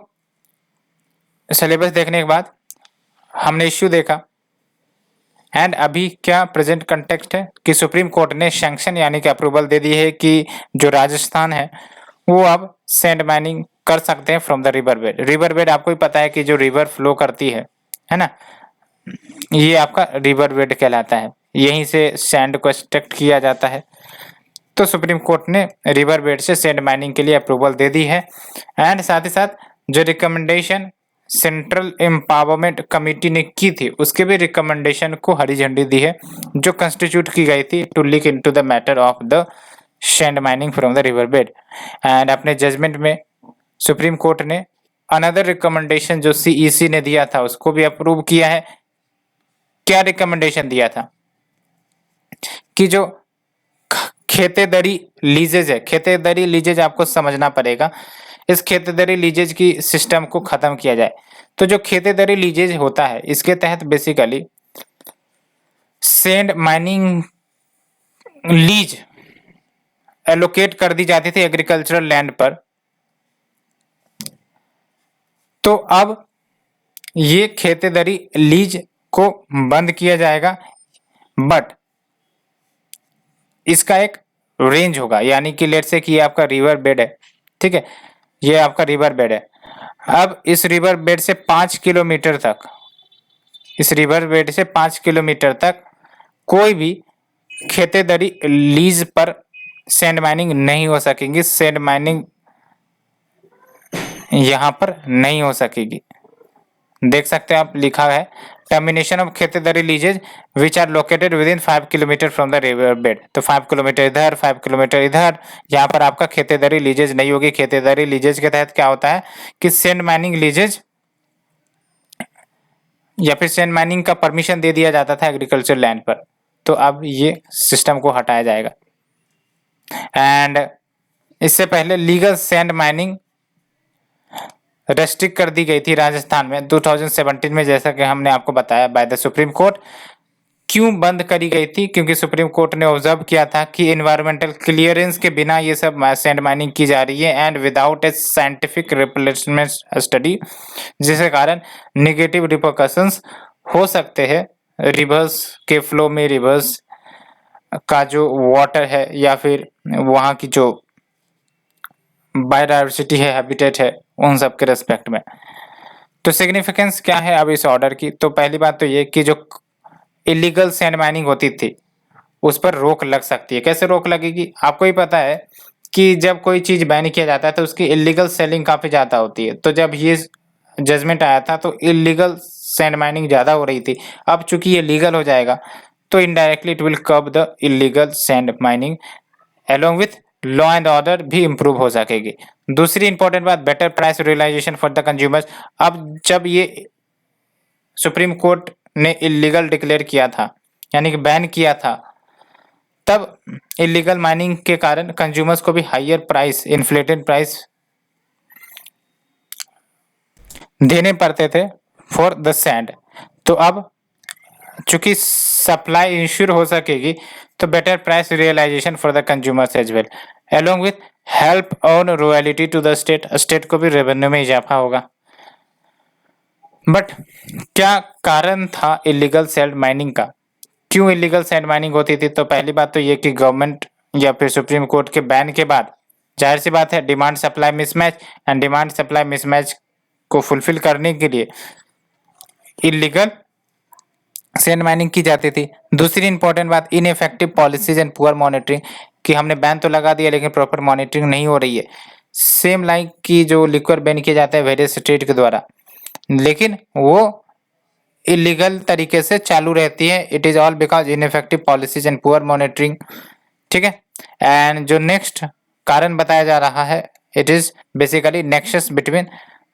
सिलेबस देखने के बाद हमने इश्यू देखा एंड अभी क्या प्रेजेंट कंटेक्स्ट है कि सुप्रीम कोर्ट ने सैंक्शन यानी कि अप्रूवल दे दी है कि जो राजस्थान है वो अब सैंड माइनिंग कर सकते हैं from the river bed. River bed आपको ही पता है कि जो रिवर फ्लो करती है ना, ये आपका रिवर बेड कहलाता है, यहीं से सैंड को एक्सट्रैक्ट किया जाता है। तो सुप्रीम कोर्ट ने रिवर बेड से सैंड माइनिंग के लिए अप्रूवल दे दी है एंड साथ ही साथ जो रिकमेंडेशन सेंट्रल एम्पावरमेंट कमेटी ने की थी उसके भी रिकमेंडेशन को हरी झंडी दी है, जो कंस्टिट्यूट की गई थी to look into the matter of the sand mining from the river bed. And अपने जजमेंट में सुप्रीम कोर्ट ने अनदर रिकमेंडेशन जो सीईसी ने दिया था उसको भी अप्रूव किया है। क्या रिकमेंडेशन दिया था कि जो खेतेदरी लीजेज है, खेतेदरी लीजेज आपको समझना पड़ेगा, इस खेतेदरी लीजेज की सिस्टम को खत्म किया जाए। तो जो खेतेदरी लीजेज होता है इसके तहत basically sand mining lease allocate कर दी जाती थी एग्रीकल्चरल लैंड पर। तो अब ये खेतेदरी लीज को बंद किया जाएगा, बट इसका एक रेंज होगा, यानी कि लेट से कि ये आपका रिवर बेड है, ठीक है, ये आपका रिवर बेड है। अब इस रिवर बेड से 5 किलोमीटर तक, इस रिवर बेड से 5 किलोमीटर तक कोई भी खेतेदरी लीज पर सैंड माइनिंग नहीं हो सकेगी, सैंड माइनिंग यहां पर नहीं हो सकेगी। देख सकते हैं आप, लिखा है टर्मिनेशन ऑफ खेतेदरी leases which are located within 5 kilometre from the river bed. तो 5 किलोमीटर इधर, 5 किलोमीटर इधर, यहाँ पर आपका खेतेदरी लीजेज नहीं होगी। खेतेदरी लीजेज के तहत क्या होता है कि सैंड माइनिंग लीजेज या फिर सैंड माइनिंग का परमिशन दे दिया जाता था एग्रीकल्चर लैंड पर, तो अब ये सिस्टम को हटाया जाएगा। एंड इससे पहले लीगल सैंड माइनिंग रेस्ट्रिक्ट कर दी गई थी राजस्थान में 2017 में, जैसा कि हमने आपको बताया बाय द सुप्रीम कोर्ट। क्यों बंद करी गई थी? क्योंकि सुप्रीम कोर्ट ने ऑब्जर्व किया था कि एनवायरमेंटल क्लियरेंस के बिना ये सब सैंड माइनिंग की जा रही है and without A scientific replacement study, जिसके कारण नेगेटिव रिपरकशंस हो सकते हैं रिवर्स के फ्लो में, रिवर्स का जो वाटर है या फिर वहाँ की जो बायोडाइवर्सिटी है, हैबिटेट है, उन सब के रेस्पेक्ट में। तो सिग्निफिकेंस क्या है अब इस ऑर्डर की? तो पहली बात तो ये कि जो इलीगल सैंड माइनिंग होती थी उस पर रोक लग सकती है। कैसे रोक लगेगी? आपको ही पता है कि जब कोई चीज बैन किया जाता है तो उसकी इलीगल सेलिंग काफी ज्यादा होती है। तो जब ये जजमेंट आया था तो इलीगल सैंड माइनिंग ज्यादा हो रही थी। अब चूंकि ये लीगल हो जाएगा तो indirectly it will curb the illegal sand mining along with law and order भी इंप्रूव हो सकेगी। दूसरी इंपॉर्टेंट बात, better price realisation for the consumers. अब जब ये सुप्रीम कोर्ट ने इलीगल डिक्लेयर किया था यानी कि बैन किया था, तब इलीगल माइनिंग के कारण कंज्यूमर्स को भी हायर प्राइस, इन्फ्लेटेड प्राइस देने पड़ते थे फॉर द सैंड। तो अब चूंकि सप्लाई इंश्योर हो सकेगी तो better price realisation for the consumers as well, along with help on royalty to the state, state को भी रेवेन्यू में इजाफा होगा। बट क्या कारण था इलीगल सैंड माइनिंग का? क्यों इलीगल सैंड माइनिंग होती थी? तो पहली बात तो ये कि गवर्नमेंट या फिर सुप्रीम कोर्ट के बैन के बाद जाहिर सी बात है demand supply mismatch, and demand supply mismatch को फुलफिल करने के लिए इलीगल सैंड माइनिंग की जाती थी। दूसरी इंपॉर्टेंट बात, ineffective policies and poor monitoring, कि हमने बैन तो लगा दिया लेकिन प्रॉपर मॉनिटरिंग नहीं हो रही है। सेम लाइक की जो लिक्विड बैन किया जाता है वेरियस स्टेट के द्वारा, लेकिन वो इलीगल तरीके से चालू रहती है। It is all because ineffective policies and poor monitoring. ठीक है। एंड जो नेक्स्ट कारण बताया जा रहा है, it is basically nexus between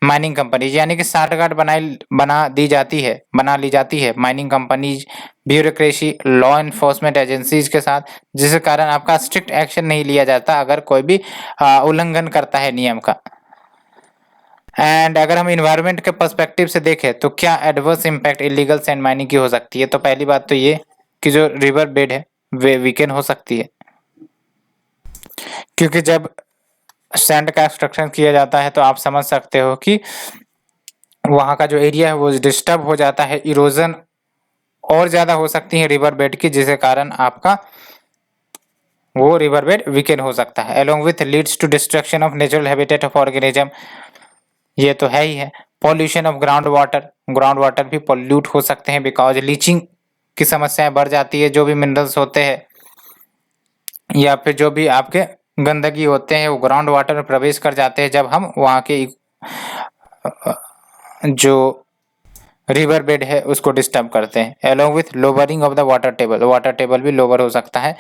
mining companies, यानी कि साठगांठ बना ली जाती है mining companies, bureaucracy, law enforcement agencies के साथ, जिसके कारण आपका स्ट्रिक्ट एक्शन नहीं लिया जाता अगर कोई भी उल्लंघन करता है नियम का। एंड अगर हम इन्वायरमेंट के पर्सपेक्टिव से देखें तो क्या adverse impact illegal sand mining की हो सकती है, तो पहली बात तो ये कि जो रिवर बेड है वे वीकन हो सकती है, क्योंकि जब सैंड का एक्सट्रैक्शन किया जाता है तो आप समझ सकते हो कि वहाँ का जो एरिया है वो डिस्टर्ब हो जाता है, इरोजन और ज़्यादा हो सकती है रिवर बेड की, जिसके कारण आपका वो रिवर बेड वीकन हो सकता है। Along with leads to destruction of natural habitat of organism, ये तो है ही है। पॉल्यूशन ऑफ ग्राउंड वाटर भी पॉल्यूट हो सकते हैं बिकॉज लीचिंग की समस्याएं बढ़ जाती है। जो भी मिनरल्स होते हैं या फिर जो भी आपके गंदगी होते हैं वो ग्राउंड वाटर में प्रवेश कर जाते हैं जब हम वहाँ के जो रिवर बेड है उसको डिस्टर्ब करते हैं। Along with lowering of the water table भी लोअर हो सकता है।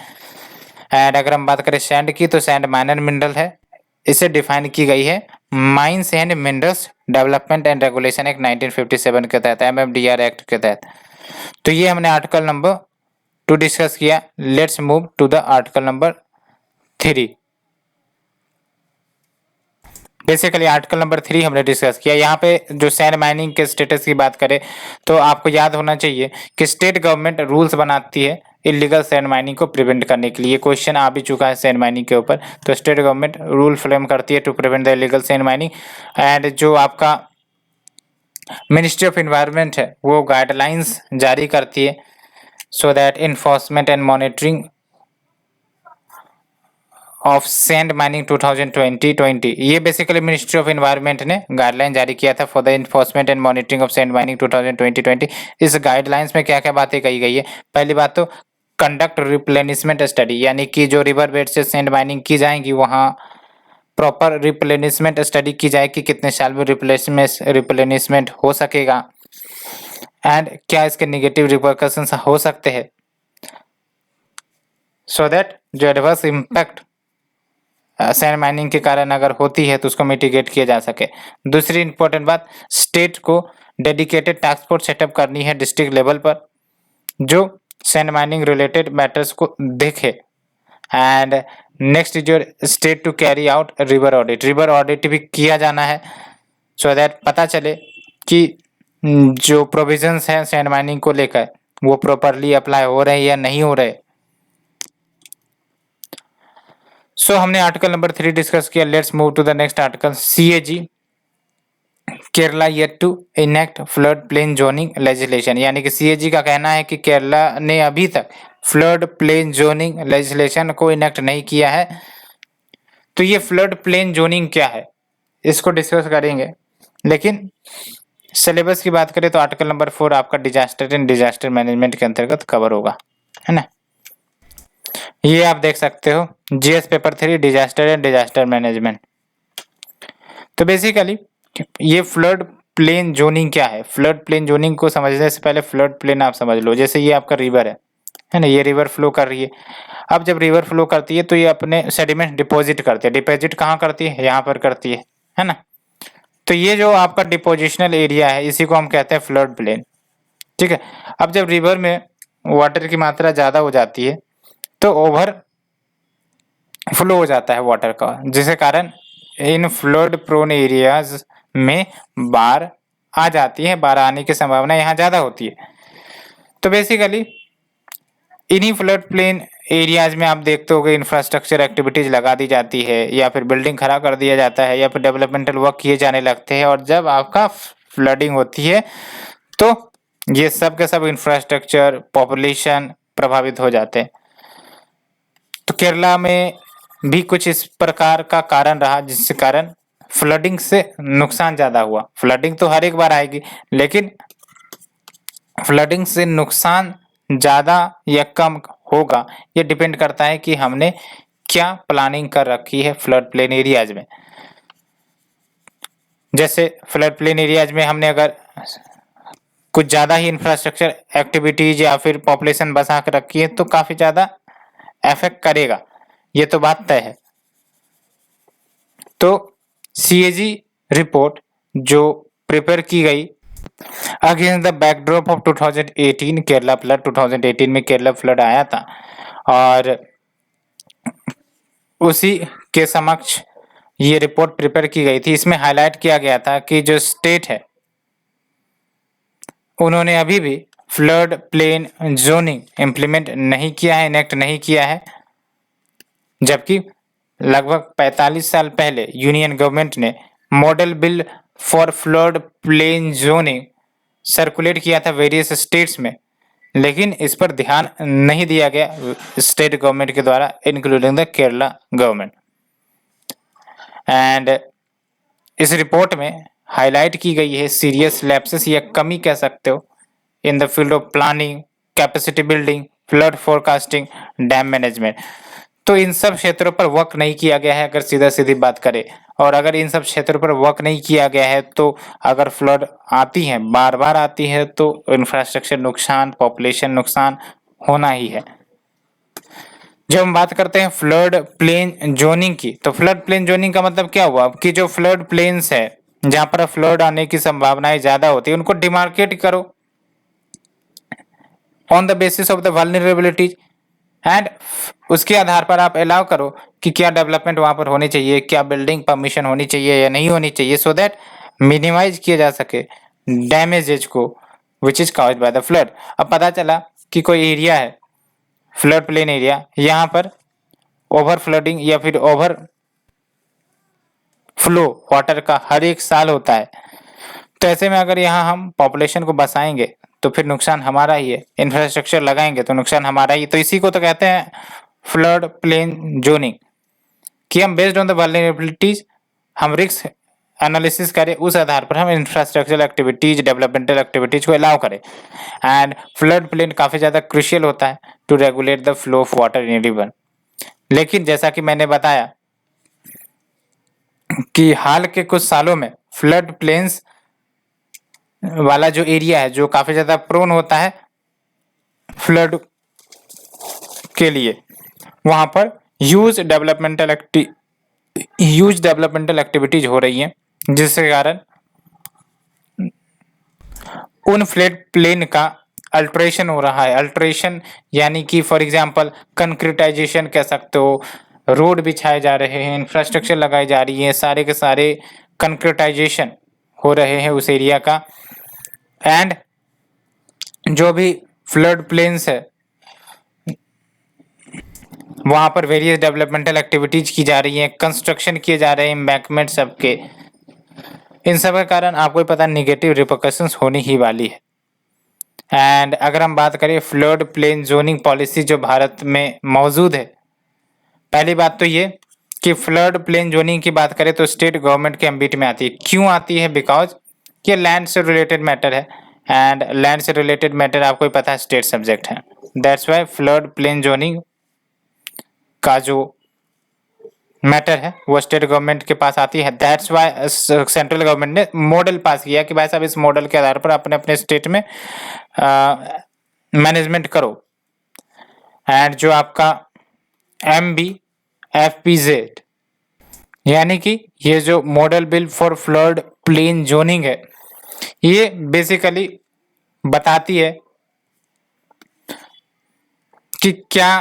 एंड अगर हम बात करें सैंड की, तो सैंड माइनर मिनरल है, इसे डिफाइन की गई है mines and minerals development and regulation act 1957 के तहत, MFDR एक्ट के तहत। तो ये हमने आर्टिकल नंबर 2 डिस्कस किया। Let's move to the article number 3। Basically article number 3 हमने डिस्कस किया। यहाँ पे जो सैंड माइनिंग के स्टेटस की बात करें तो आपको याद होना चाहिए कि स्टेट गवर्नमेंट रूल्स बनाती है इलीगल सैंड माइनिंग को प्रिवेंट करने के लिए। क्वेश्चन आ भी चुका है सैंड माइनिंग के ऊपर, तो स्टेट गवर्नमेंट रूल फ्रेम करती है to prevent the illegal sand mining. And जो आपका मिनिस्ट्री ऑफ इन्वायरमेंट है वो गाइडलाइंस जारी करती है so that enforcement and monitoring of sand mining 2020। ये बेसिकली मिनिस्ट्री ऑफ इन्वायरमेंट ने गाइडलाइन जारी किया था for the enforcement and monitoring of sand mining 2020। इस गाइडलाइंस में क्या क्या बातें कही गई है? पहली बात तो कंडक्ट रिप्लेनिशमेंट स्टडी, यानी कि जो रिवर बेड से सैंड माइनिंग की जाएंगी वहाँ प्रॉपर रिप्लेनिशमेंट स्टडी की जाए कि कितने साल में रिप्लेनिशमेंट हो सकेगा एंड क्या इसके नेगेटिव रिपरकशंस हो सकते हैं, सो दैट जो एडवर्स इम्पैक्ट सैंड माइनिंग के कारण अगर होती है तो उसको मिटिगेट किया जा सके। दूसरी इंपॉर्टेंट बात, स्टेट को डेडिकेटेड टास्क फोर्स सेटअप करनी है डिस्ट्रिक्ट लेवल पर जो सैंड माइनिंग रिलेटेड मैटर्स को देखे। And next is your state to carry out river audit भी किया जाना है सो दैट पता चले कि जो प्रोविजंस हैं सैंड माइनिंग को लेकर वो प्रॉपरली अप्लाई हो रहे हैं या नहीं हो रहे। सो हमने आर्टिकल नंबर 3 डिस्कस किया। Let's move to the next article, CAG, Kerala yet to enact flood plain zoning legislation, यानी कि CAG का कहना है कि केरला ने अभी तक फ्लड प्लेन जोनिंग लेजिस्लेशन को इनेक्ट नहीं किया है। तो ये फ्लड प्लेन जोनिंग क्या है इसको डिस्कस करेंगे, लेकिन सिलेबस की बात करें तो आर्टिकल नंबर 4 आपका डिजास्टर एंड डिजास्टर मैनेजमेंट के अंतर्गत कवर होगा, है ना। ये आप देख सकते हो GS paper 3 disaster and disaster management. तो बेसिकली ये फ्लड प्लेन जोनिंग क्या है? फ्लड प्लेन जोनिंग को समझने से पहले फ्लड प्लेन आप समझ लो। जैसे ये आपका रिवर है ना, ये रिवर फ्लो कर रही है। अब जब रिवर फ्लो करती है तो ये अपने सेडिमेंट डिपॉजिट करते हैं। डिपॉजिट कहाँ करती है? यहाँ पर करती है ना। तो ये जो आपका डिपोजिशनल एरिया है इसी को हम कहते हैं फ्लड प्लेन, ठीक है। अब जब रिवर में वाटर की मात्रा ज्यादा हो जाती है तो ओवर फ्लो हो जाता है वाटर का, जिसके कारण इन फ्लड प्रोन एरियाज में बाढ़ आ जाती है। बाढ़ आने की संभावना यहाँ ज्यादा होती है। तो बेसिकली इन्हीं फ्लड प्लेन एरियाज में आप देखते हो कि इंफ्रास्ट्रक्चर एक्टिविटीज लगा दी जाती है या फिर बिल्डिंग खड़ा कर दिया जाता है या फिर डेवलपमेंटल वर्क किए जाने लगते हैं। और जब आपका फ्लडिंग होती है तो ये सब के सब इंफ्रास्ट्रक्चर पॉपुलेशन प्रभावित हो जाते हैं। तो केरला में भी कुछ इस प्रकार का कारण रहा जिसके कारण फ्लडिंग से नुकसान ज़्यादा हुआ। फ्लडिंग तो हर एक बार आएगी, लेकिन फ्लडिंग से नुकसान ज़्यादा या कम होगा ये डिपेंड करता है कि हमने क्या प्लानिंग कर रखी है फ्लड प्लेन एरियाज में। जैसे फ्लड प्लेन एरियाज में हमने अगर कुछ ज़्यादा ही इंफ्रास्ट्रक्चर एक्टिविटीज या फिर पॉपुलेशन बसा कर रखी है तो काफ़ी ज़्यादा इफेक्ट करेगा, ये तो बात तय है। तो सीएजी रिपोर्ट जो प्रिपेयर की गई against the backdrop of 2018 Kerala flood, 2018 में केरला फ्लड आया था और उसी के समक्ष ये रिपोर्ट प्रिपेयर की गई थी। इसमें हाईलाइट किया गया था कि जो स्टेट है उन्होंने अभी भी फ्लड प्लेन जोनिंग इम्प्लीमेंट नहीं किया है, इनेक्ट नहीं किया है, जबकि लगभग 45 साल पहले यूनियन गवर्नमेंट ने model bill for flood plain zoning circulate किया था वेरियस स्टेट्स में, लेकिन इस पर ध्यान नहीं दिया गया स्टेट गवर्नमेंट के द्वारा, including the Kerala government. And इस रिपोर्ट में हाईलाइट की गई है सीरियस लैप्सेस या कमी कह सकते हो in the field of planning, capacity building, flood forecasting, dam management. तो इन सब क्षेत्रों पर वर्क नहीं किया गया है अगर सीधा सीधी बात करें, और अगर इन सब क्षेत्रों पर वर्क नहीं किया गया है तो अगर फ्लड आती है, बार बार आती है, तो इंफ्रास्ट्रक्चर नुकसान, पॉपुलेशन नुकसान होना ही है। जब हम बात करते हैं फ्लड प्लेन जोनिंग की, तो फ्लड प्लेन जोनिंग का मतलब क्या हुआ कि जो फ्लड प्लेन्स है जहां पर फ्लड आने की संभावनाएं ज्यादा होती है उनको डिमार्केट करो on the basis of the vulnerabilities, and उसके आधार पर आप अलाउ करो कि क्या डेवलपमेंट वहां पर होनी चाहिए, क्या बिल्डिंग परमिशन होनी चाहिए या नहीं होनी चाहिए, सो दैट मिनिमाइज किया जा सके डैमेजेज को which is caused by the flood. अब पता चला कि कोई एरिया है फ्लड प्लेन एरिया, यहाँ पर ओवर फ्लडिंग या फिर ओवर फ्लो वाटर का हर एक साल होता है, तो ऐसे में अगर यहाँ हम पॉपुलेशन को बसाएंगे तो फिर नुकसान हमारा ही है, इंफ्रास्ट्रक्चर लगाएंगे तो नुकसान हमारा ही। तो इसी को तो कहते हैं फ्लड प्लेन जोनिंग, कि हम बेस्ड ऑन द वल्नरेबिलिटीज हम रिस्क एनालिसिस करें, उस आधार पर हम इंफ्रास्ट्रक्चरल एक्टिविटीज, डेवलपमेंटल एक्टिविटीज को अलाउ करें। एंड फ्लड प्लेन काफ़ी ज़्यादा क्रुशियल होता है to regulate the flow of water in river. लेकिन जैसा कि मैंने बताया कि हाल के कुछ सालों में फ्लड प्लेन्स वाला जो एरिया है जो काफ़ी ज़्यादा प्रोन होता है फ्लड के लिए, वहाँ पर ह्यूज डेवलपमेंटल एक्टिविटीज हो रही हैं, जिसके कारण उन फ्लड प्लेन का अल्ट्रेशन हो रहा है। अल्ट्रेशन यानी कि फॉर एग्जांपल कंक्रीटाइजेशन कह सकते हो, रोड बिछाए जा रहे हैं, इंफ्रास्ट्रक्चर लगाई जा रही है, सारे के सारे कंक्रीटाइजेशन हो रहे हैं उस एरिया का। एंड जो भी फ्लड प्लेन्स है वहाँ पर वेरियस डेवलपमेंटल एक्टिविटीज की जा रही हैं, कंस्ट्रक्शन किए जा रहे हैं एम्बैंकमेंट सबके, इन सब के कारण आपको पता नेगेटिव रिपरकशंस होनी ही वाली है। एंड अगर हम बात करें फ्लड प्लेन जोनिंग पॉलिसी जो भारत में मौजूद है, पहली बात तो ये कि फ्लड प्लेन जोनिंग की बात करें तो स्टेट गवर्नमेंट के एम्बिट में आती है। क्यों आती है? बिकॉज ये लैंड से रिलेटेड मैटर है, एंड लैंड से रिलेटेड मैटर आपको ही पता है स्टेट सब्जेक्ट है। That's why flood plain zoning का जो मैटर है वो स्टेट गवर्नमेंट के पास आती है। दैट्स वाई सेंट्रल गवर्नमेंट ने मॉडल पास किया कि भाई साहब इस मॉडल के आधार पर अपने अपने स्टेट में मैनेजमेंट करो। एंड जो आपका MBFPZ यानी कि ये जो model bill for flood plain zoning है, ये बेसिकली बताती है कि क्या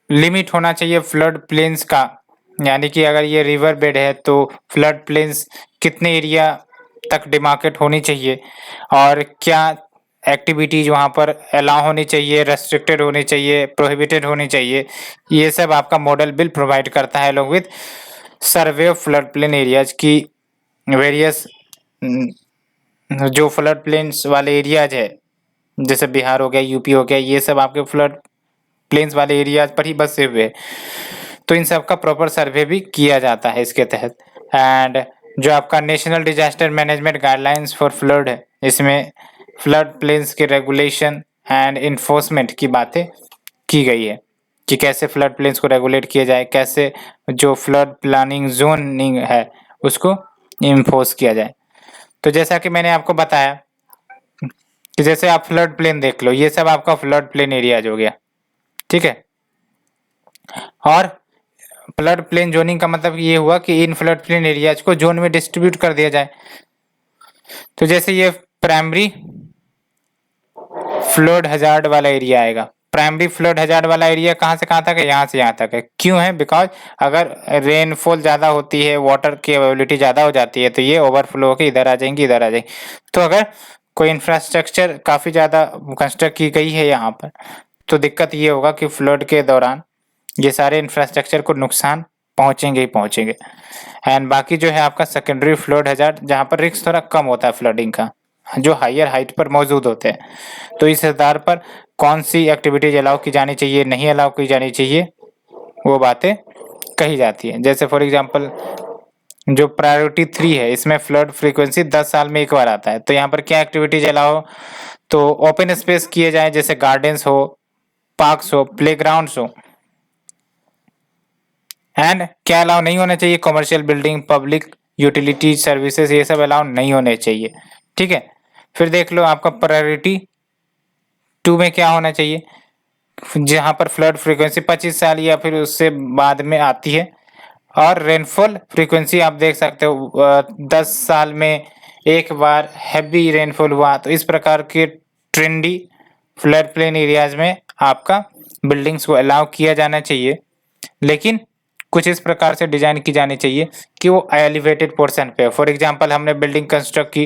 लिमिट होना चाहिए फ्लड प्लेन्स का, यानी कि अगर ये रिवर बेड है तो फ्लड प्लेन्स कितने एरिया तक डिमार्केट होनी चाहिए, और क्या एक्टिविटीज वहाँ पर अलाउ होनी चाहिए, रेस्ट्रिक्टेड होनी चाहिए, प्रोहिबिटेड होनी चाहिए। ये सब आपका मॉडल बिल प्रोवाइड करता है along with survey of flood plain areas की वेरियस जो फ्लड प्लेन्स वाले एरियाज है, जैसे बिहार हो गया, यूपी हो गया, ये सब आपके फ्लड प्लेन्स वाले एरियाज पर ही बसे हुए, तो इन सब का प्रॉपर सर्वे भी किया जाता है इसके तहत। एंड जो आपका national disaster management guidelines for flood है, इसमें फ्लड प्लेन्स के रेगुलेशन एंड इन्फोर्समेंट की बातें की गई है कि कैसे फ्लड प्लेन्स को रेगुलेट किया जाए, कैसे जो फ्लड प्लानिंग जोनिंग है उसको इन्फोर्स किया जाए। तो जैसा कि मैंने आपको बताया कि जैसे आप फ्लड प्लेन देख लो, ये सब आपका फ्लड प्लेन एरियाज हो गया, ठीक है। और फ्लड प्लेन जोनिंग का मतलब ये हुआ कि इन फ्लड प्लेन एरियाज को जोन में डिस्ट्रीब्यूट कर दिया जाए। तो जैसे ये प्राइमरी फ्लड हजार्ड वाला एरिया आएगा। प्राइमरी फ्लड हजार्ड वाला एरिया कहाँ से कहाँ तक है? यहाँ से यहाँ तक है। क्यों है? बिकॉज अगर रेनफॉल ज़्यादा होती है, वाटर की अवेलेबिलिटी ज़्यादा हो जाती है, तो ये ओवरफ्लो होकर इधर आ जाएंगी, इधर आ जाएंगी। तो अगर कोई इंफ्रास्ट्रक्चर काफ़ी ज़्यादा कंस्ट्रक्ट की गई है यहाँ पर, तो दिक्कत ये होगा कि फ्लड के दौरान ये सारे इंफ्रास्ट्रक्चर को नुकसान पहुँचेंगे ही पहुँचेंगे। एंड बाकी जो है आपका सेकेंडरी फ्लड हजार्ड, जहाँ पर रिस्क थोड़ा कम होता है फ्लडिंग का, जो हायर हाइट पर मौजूद होते हैं। तो इस आधार पर कौन सी एक्टिविटीज अलाउ की जानी चाहिए, नहीं अलाउ की जानी चाहिए, वो बातें कही जाती है। जैसे फॉर एग्जांपल जो प्रायोरिटी 3 है, इसमें फ्लड फ्रीक्वेंसी 10 साल में एक बार आता है। तो यहाँ पर क्या एक्टिविटीज अलाउ? तो ओपन स्पेस किए जाए, जैसे गार्डन्स हो, पार्क्स हो, प्लेग्राउंड्स हो। एंड क्या अलाउ नहीं होना चाहिए? Commercial building, public utility services, ये सब अलाउ नहीं होने चाहिए, ठीक है। फिर देख लो आपका प्रायोरिटी 2 में क्या होना चाहिए, जहां पर फ्लड फ्रीक्वेंसी 25 साल या फिर उससे बाद में आती है, और रेनफॉल फ्रीक्वेंसी आप देख सकते हो 10 साल में एक बार हैवी रेनफॉल हुआ। तो इस प्रकार के ट्रेंडी फ्लड प्लेन एरियाज में आपका बिल्डिंग्स को अलाउ किया जाना चाहिए, लेकिन कुछ इस प्रकार से डिजाइन की जानी चाहिए कि वो एलिवेटेड पोर्शन पे हो। फॉर एग्जांपल हमने बिल्डिंग कंस्ट्रक्ट की,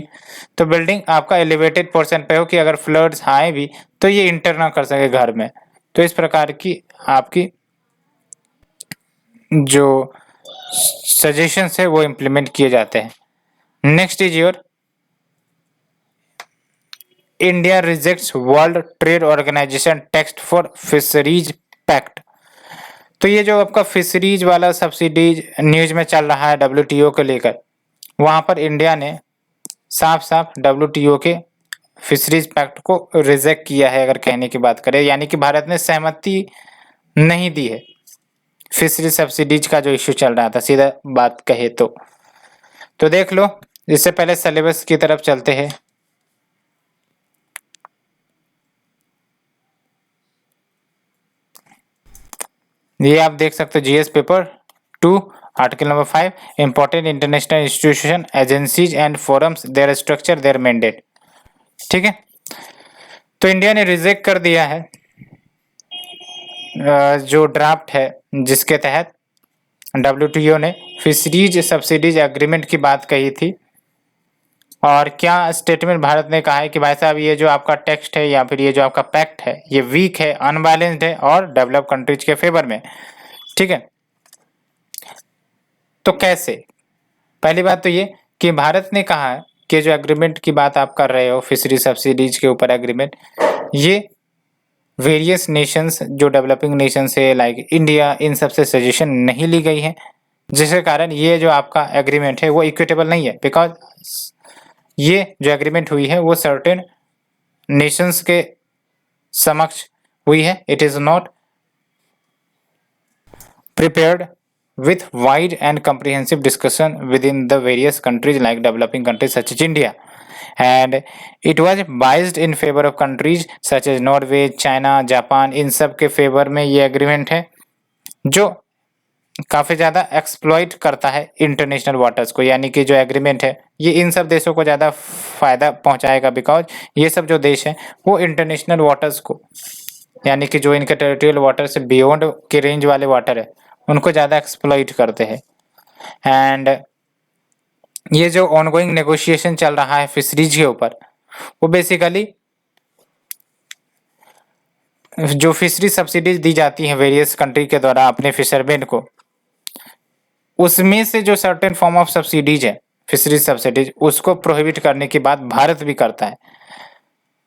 तो बिल्डिंग आपका एलिवेटेड पोर्शन पे हो कि अगर फ्लड्स आए भी तो ये इंटर ना कर सके घर में। तो इस प्रकार की आपकी जो सजेशंस है वो इम्प्लीमेंट किए जाते हैं। Next is your India rejects world trade organisation text for fisheries pact. तो ये जो आपका फिशरीज वाला सब्सिडीज न्यूज में चल रहा है WTO को लेकर, वहां पर इंडिया ने साफ साफ WTO के फिशरीज पैक्ट को रिजेक्ट किया है, अगर कहने की बात करें, यानी कि भारत ने सहमति नहीं दी है फिशरीज सब्सिडीज का जो इश्यू चल रहा था, सीधा बात कहे तो देख लो। इससे पहले सिलेबस की तरफ चलते हैं। ये आप देख सकते हो GS paper 2 article number 5, important international institution agencies and forums, there structure, there mandate, ठीक है। तो इंडिया ने रिजेक्ट कर दिया है जो ड्राफ्ट है जिसके तहत WTO ने फिशरीज सब्सिडीज एग्रीमेंट की बात कही थी। और क्या स्टेटमेंट भारत ने कहा है कि भाई साहब ये जो आपका टेक्स्ट है या फिर ये जो आपका पैक्ट है ये वीक है, अनबैलेंस्ड है और डेवलप कंट्रीज के फेवर में, ठीक है। तो कैसे? पहली बात तो ये कि भारत ने कहा है कि जो एग्रीमेंट की बात आप कर रहे हो, फिशरी सब्सिडीज के ऊपर एग्रीमेंट, ये वेरियस नेशंस जो डेवलपिंग नेशंस है लाइक इंडिया, इन सब से सजेशन नहीं ली गई है, जिसके कारण ये जो आपका एग्रीमेंट है वो इक्विटेबल नहीं है। बिकॉज ये जो एग्रीमेंट हुई है वो सर्टेन नेशंस के समक्ष हुई है। It is not prepared with wide and comprehensive discussion within the various countries like developing countries such as India, and it was biased in favor of countries such as Norway, China, Japan। इन सब के favour में ये agreement है जो काफ़ी ज़्यादा exploit करता है इंटरनेशनल वाटर्स को, यानी कि जो एग्रीमेंट है ये इन सब देशों को ज़्यादा फ़ायदा पहुंचाएगा। बिकॉज ये सब जो देश हैं वो इंटरनेशनल वाटर्स को, यानी कि जो इनके टेरिटोरियल वाटर से बियॉन्ड के रेंज वाले वाटर है उनको ज़्यादा एक्सप्लॉइट करते हैं। एंड ये जो ऑनगोइंग नेगोशिएशन चल रहा है फिशरीज के ऊपर, वो बेसिकली जो फिशरी सब्सिडीज दी जाती हैं वेरियस कंट्री के द्वारा अपने फिशरमैन को, उसमें से जो सर्टेन फॉर्म ऑफ सब्सिडीज है फिशरीज सब्सिडीज, उसको प्रोहिबिट करने की बात भारत भी करता है।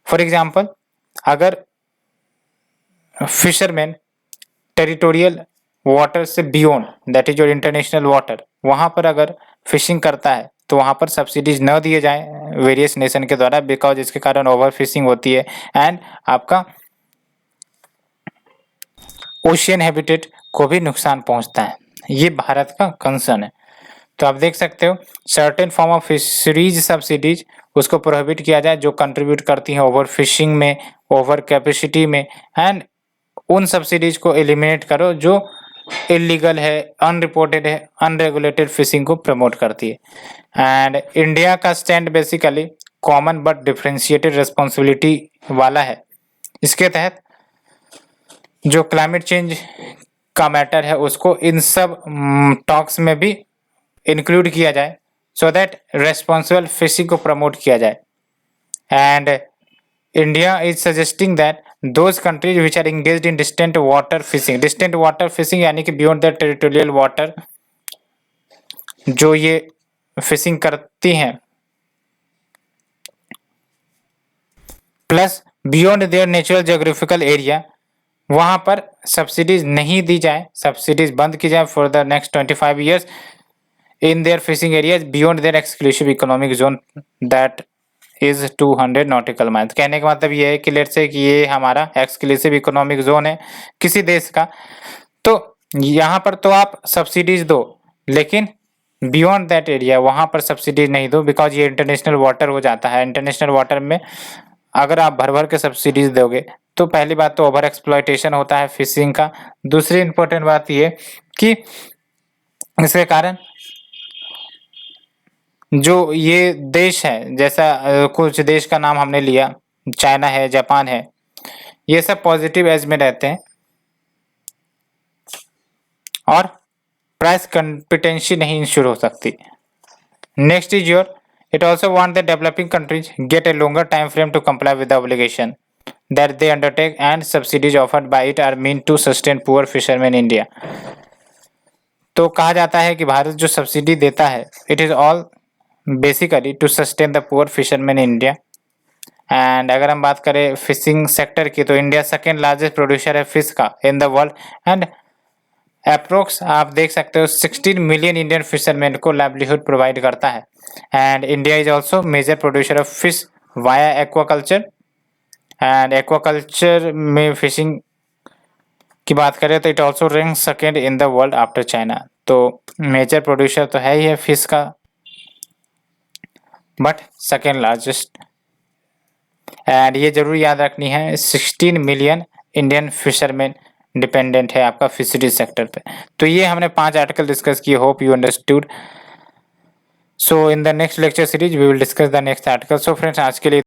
फॉर एग्जाम्पल, अगर फिशरमैन टेरिटोरियल वाटर से beyond, that is your international water, वहां पर अगर फिशिंग करता है तो वहाँ पर सब्सिडीज न दिए जाएं वेरियस नेशन के द्वारा, बिकॉज इसके कारण ओवर फिशिंग होती है एंड आपका ओशियन हैबिटेट को भी नुकसान पहुंचता है। ये भारत का कंसर्न है। तो आप देख सकते हो certain form of fisheries subsidies उसको प्रोहिबिट किया जाए जो कंट्रीब्यूट करती हैं ओवर फिशिंग में, ओवर कैपेसिटी में, एंड उन सब्सिडीज को एलिमिनेट करो जो इलीगल है, अनरिपोर्टेड है, अनरेगुलेटेड फिशिंग को प्रमोट करती है। एंड इंडिया का stand basically common but differentiated responsibility वाला है। इसके तहत जो क्लाइमेट चेंज का मैटर है उसको इन सब टॉक्स में भी इंक्लूड किया जाए सो दैट रेस्पॉन्सिबल फिशिंग को प्रमोट किया जाए। And India is suggesting that those countries which are engaged in distant water fishing यानी कि बियॉन्ड द टेरिटोरियल वाटर, जो ये फिशिंग करती हैं plus beyond their natural geographical area, वहां पर सब्सिडीज नहीं दी जाए, सब्सिडीज बंद की जाए for the next 25 years in their fishing areas beyond their exclusive economic zone that is 200 nautical mile. कहने का मतलब ये है कि लेट्स से कि ये हमारा एक्सक्लूसिव इकोनॉमिक जोन है किसी देश का, तो यहाँ पर तो आप सब्सिडीज दो, लेकिन बियॉन्ड दैट एरिया वहां पर सब्सिडीज नहीं दो, बिकॉज ये इंटरनेशनल वाटर हो जाता है। इंटरनेशनल वाटर में अगर आप भर भर के सब्सिडीज दोगे तो पहली बात तो ओवर एक्सप्लॉयटेशन होता है फिशिंग का। दूसरी इंपॉर्टेंट बात ये कि इसके कारण जो ये देश है, जैसा कुछ देश का नाम हमने लिया, चाइना है, जापान है, ये सब पॉजिटिव एज में रहते हैं और प्राइस कंपिटेंसी नहीं इंश्योर हो सकती। Next is your it also want the developing countries get a longer time frame to comply with the obligation that they undertake, and subsidies offered by it are meant to sustain poor fishermen in India। तो कहा जाता है कि भारत जो subsidy देता है it is all basically to sustain the poor fisherman in India. And अगर हम बात करें फिशिंग सेक्टर की तो इंडिया सेकेंड लार्जेस्ट प्रोड्यूसर है फिश का in the world and approx आप देख सकते हो 16 मिलियन इंडियन फिशरमैन को लाइवलीहुड प्रोवाइड करता है। And India is also major producer of fish via aquaculture, and aquaculture में फिशिंग की बात करें तो it also rank second in the world after China. तो मेजर प्रोड्यूसर तो है ही है फिश का, बट सेकेंड लार्जेस्ट। एंड ये जरूर याद रखनी है 16 मिलियन इंडियन फिशरमैन डिपेंडेंट है आपका फिशरीज सेक्टर पे। तो ये हमने 5 आर्टिकल डिस्कस किए, hope you understood. So in the next lecture series we will discuss the next article. So friends आज के लिए